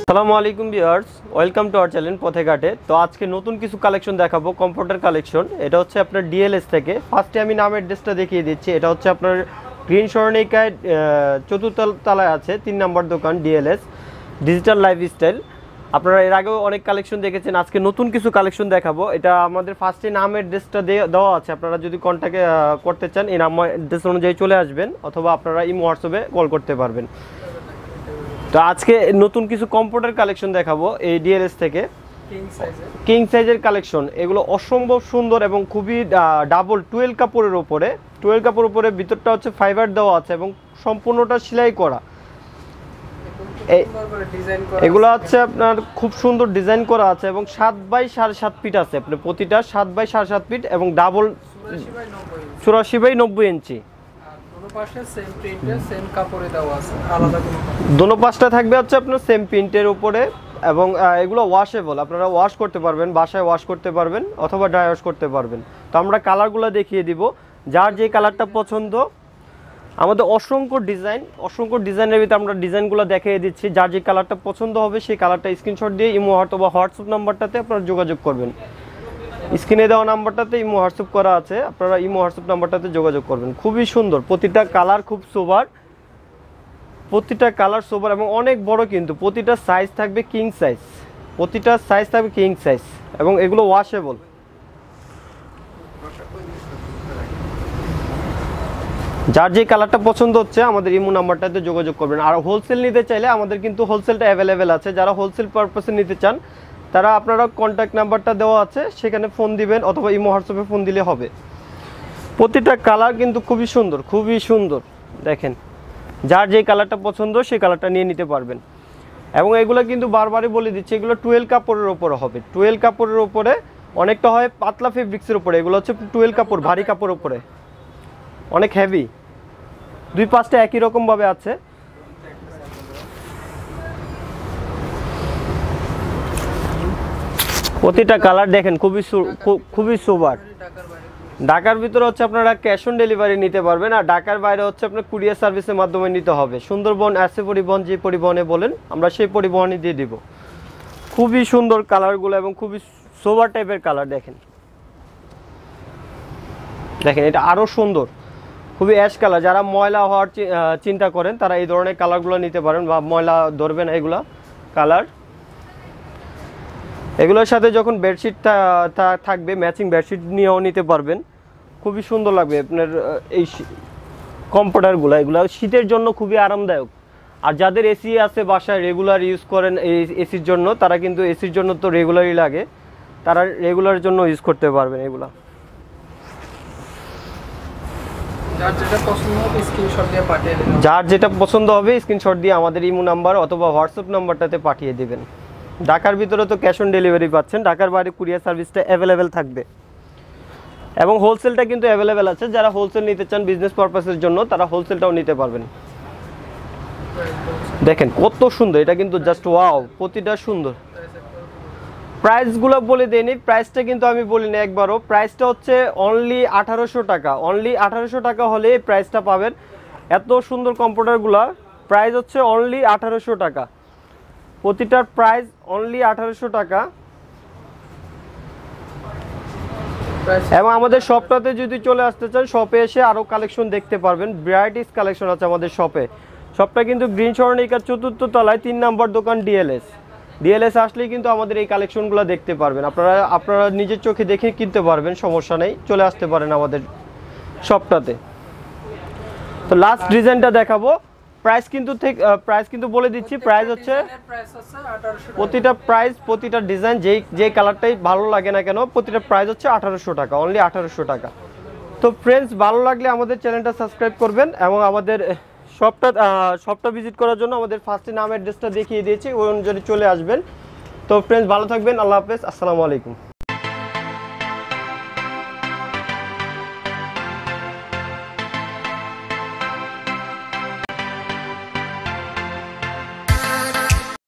আসসালামু আলাইকুম viewers, welcome to our channel পথে ঘাটে। তো আজকে নতুন কিছু কালেকশন দেখাবো, কম্পিউটার কালেকশন। এটা হচ্ছে আপনার ডিএলএস থেকে। ফার্স্টে আমি নামের অ্যাড্রেসটা দেখিয়ে দিচ্ছি। এটা হচ্ছে আপনার গ্রিন সরণিকায় চতুর্থ তলায় আছে, 3 নম্বর দোকান ডিএলএস ডিজিটাল লাইফস্টাইল। আপনারা এর আগেও অনেক কালেকশন দেখেছেন, আজকে নতুন কিছু কালেকশন দেখাবো। এটা আমাদের ফার্স্টে নামের অ্যাড্রেসটা দেওয়া আছে। আপনারা যদি কন্ট্যাক্ট করতে চান এই নাম অ্যাড্রেস অনুযায়ী চলে আসবেন, অথবা আপনারা ইমো হোয়াটসঅ্যাপে কল করতে পারবেন। তো আজকে নতুন কিছু কম্পিউটার কালেকশন দেখাবো এই ডিএলএস থেকে। কিং সাইজের কালেকশন, এগুলো অসম্ভব সুন্দর এবং খুবই ডাবল 12 কাপড়ের উপরে। 12 কাপড়ের উপরে ভিতরটা হচ্ছে ফাইবার দেওয়া আছে এবং সম্পূর্ণটা সেলাই করা। এগুলো হচ্ছে আপনার খুব সুন্দর ডিজাইন করা আছে এবং 7 বাই 7.5 ফিট আছে। আপনার প্রতিটা 7 বাই 7.5 ফিট এবং ডাবল 84 বাই 90 ইঞ্চি। দোনো পাশটা থাকবে হচ্ছে আপনার সেম প্রিন্টের উপরে এবং এগুলো ওয়াশেবল। আপনারা ওয়াশ করতে পারবেন, বাসায় ওয়াশ করতে পারবেন অথবা ড্রাই ওয়াশ করতে পারবেন। তো আমরা কালারগুলো দেখিয়ে দিব, যার যে কালারটা পছন্দ। আমাদের অসংখ্য ডিজাইনের ভিতরে আমরা ডিজাইনগুলো দেখিয়ে দিচ্ছি। যার যে কালারটা পছন্দ হবে সেই কালারটা স্ক্রিনশট দিয়ে ইমো অথবা হোয়াটসঅ্যাপ নাম্বারটাতে আপনারা যোগাযোগ করবেন। স্ক্রিনে দেওয়া নাম্বারটাতে ইমো হোয়াটসঅ্যাপ করা আছে, আপনারা ইমো হোয়াটসঅ্যাপ নাম্বারটাতে যোগাযোগ করবেন। খুবই সুন্দর, প্রতিটা কালার খুব সোবার, প্রতিটা কালার সোবার এবং অনেক বড়। কিন্তু প্রতিটা সাইজ থাকবে কিং সাইজ, প্রতিটা সাইজ থাকবে কিং সাইজ এবং এগুলো ওয়াশেবল। যার যে কালারটা পছন্দ হচ্ছে আমাদের ইমো নাম্বারটাতে যোগাযোগ করবেন। আর হোলসেল নিতে চাইলে আমাদের কিন্তু হোলসেলটা অ্যাভেলেবেল আছে। যারা হোলসেল পারপাসে নিতে চান তারা আপনারা কন্ট্যাক্ট নাম্বারটা দেওয়া আছে, সেখানে ফোন দিবেন অথবা ইমো হোয়াটসঅ্যাপে ফোন দিলে হবে। প্রতিটা কালার কিন্তু খুবই সুন্দর, খুবই সুন্দর। দেখেন, যার যে কালারটা পছন্দ সেই কালারটা নিয়ে নিতে পারবেন। এবং এগুলো কিন্তু বারবারই বলে দিচ্ছি, এগুলো 12 কাপড়ের ওপরে হবে। 12 কাপড়ের ওপরে, অনেকটা হয় পাতলা ফেব্রিক্সের উপরে। এগুলো হচ্ছে 12 কাপড়, ভারী কাপড়ের উপরে, অনেক হেভি। দুই পাশটা একই রকমভাবে আছে। প্রতিটা কালার দেখেন খুবই সুপার। ঢাকার ভিতরে হচ্ছে আপনারা ক্যাশ অন ডেলিভারি নিতে পারবেন, আর ঢাকার বাইরে হচ্ছে আপনার কুরিয়ার সার্ভিসের মাধ্যমে নিতে হবে। সুন্দরবন এসএ পরিবহন, যে পরিবহনে বলেন আমরা সেই পরিবহনই দিয়ে দিব। খুবই সুন্দর কালারগুলো এবং খুবই সোবার টাইপের কালার। দেখেন এটা আরও সুন্দর, খুবই অ্যাশ কালার। যারা ময়লা হওয়ার চিন্তা করেন তারা এই ধরনের কালারগুলো নিতে পারেন, বা ময়লা ধরবে না এগুলা কালার। এগুলোর সাথে যখন বেডশিট থাকবে, ম্যাচিং বেডশিট নিয়েও নিতে পারবেন। খুবই সুন্দর লাগবে আপনার এই কম্পিউটারগুলো। এগুলো শীতের জন্য খুবই আরামদায়ক। আর যাদের এসি আছে বাসায়, রেগুলার ইউজ করেন এই এসির জন্য, তারা কিন্তু এসির জন্য তো রেগুলারই লাগে, তারা রেগুলার জন্য ইউজ করতে পারবেন এগুলা। যার যেটা পছন্দ হবে স্ক্রিনশট দিয়ে আমাদের ইমো নাম্বার অথবা হোয়াটসঅ্যাপ নাম্বারটাতে পাঠিয়ে দেবেন। ঢাকার ভিতরে তো ক্যাশ অন ডেলিভারি পাচ্ছেন, ঢাকার বাইরে কুরিয়ার সার্ভিসটা অ্যাভেলেবেল থাকবে এবং হোলসেলটা কিন্তু অ্যাভেলেবেল আছে। যারা হোলসেল নিতে চান বিজনেস পারপাসের জন্য, তারা হোলসেলটাও নিতে পারবেন। দেখেন কত সুন্দর, এটা কিন্তু জাস্ট ওয়াও, প্রতিটা সুন্দর। প্রাইসগুলো বলে দেয়নি, প্রাইসটা কিন্তু আমি বলিনি একবারও। প্রাইসটা হচ্ছে অনলি 1800 টাকা। অনলি 1800 টাকা হলে এই প্রাইসটা পাবেন। এত সুন্দর কম্পিউটারগুলো প্রাইস হচ্ছে অনলি 1800 টাকা। প্রতিটার প্রাইস অনলি 1800 টাকা। এবং আমাদের শপটাতে যদি চলে আসতে চান, শপে এসে আরও কালেকশন দেখতে পারবেন। ভ্যারাইটিস কালেকশন আছে আমাদের শপে। শপটা কিন্তু গ্রিন সরণিকার 4র্থ তলায় 3 নম্বর দোকান ডিএলএস আসলেই কিন্তু আমাদের এই কালেকশনগুলো দেখতে পারবেন। আপনারা নিজের চোখে দেখে কিনতে পারবেন, সমস্যা নেই, চলে আসতে পারেন আমাদের শপটাতে। তো লাস্ট ডিজাইনটা দেখাবো। প্রাইস কিন্তু বলে দিচ্ছি, প্রাইস হচ্ছে প্রতিটা ডিজাইন যেই কালারটাই ভালো লাগে না কেন, প্রতিটা প্রাইস হচ্ছে 1800 টাকা, অনলি 1800 টাকা। তো ফ্রেন্ডস, ভালো লাগলে আমাদের চ্যানেলটা সাবস্ক্রাইব করবেন এবং আমাদের শপটা ভিজিট করার জন্য আমাদের ফার্স্টে নাম অ্যাড্রেসটা দেখিয়ে দিয়েছি, ওই অনুযায়ী চলে আসবেন। তো ফ্রেন্ডস, ভালো থাকবেন, আল্লাহ হাফেজ, আসসালামু আলাইকুম।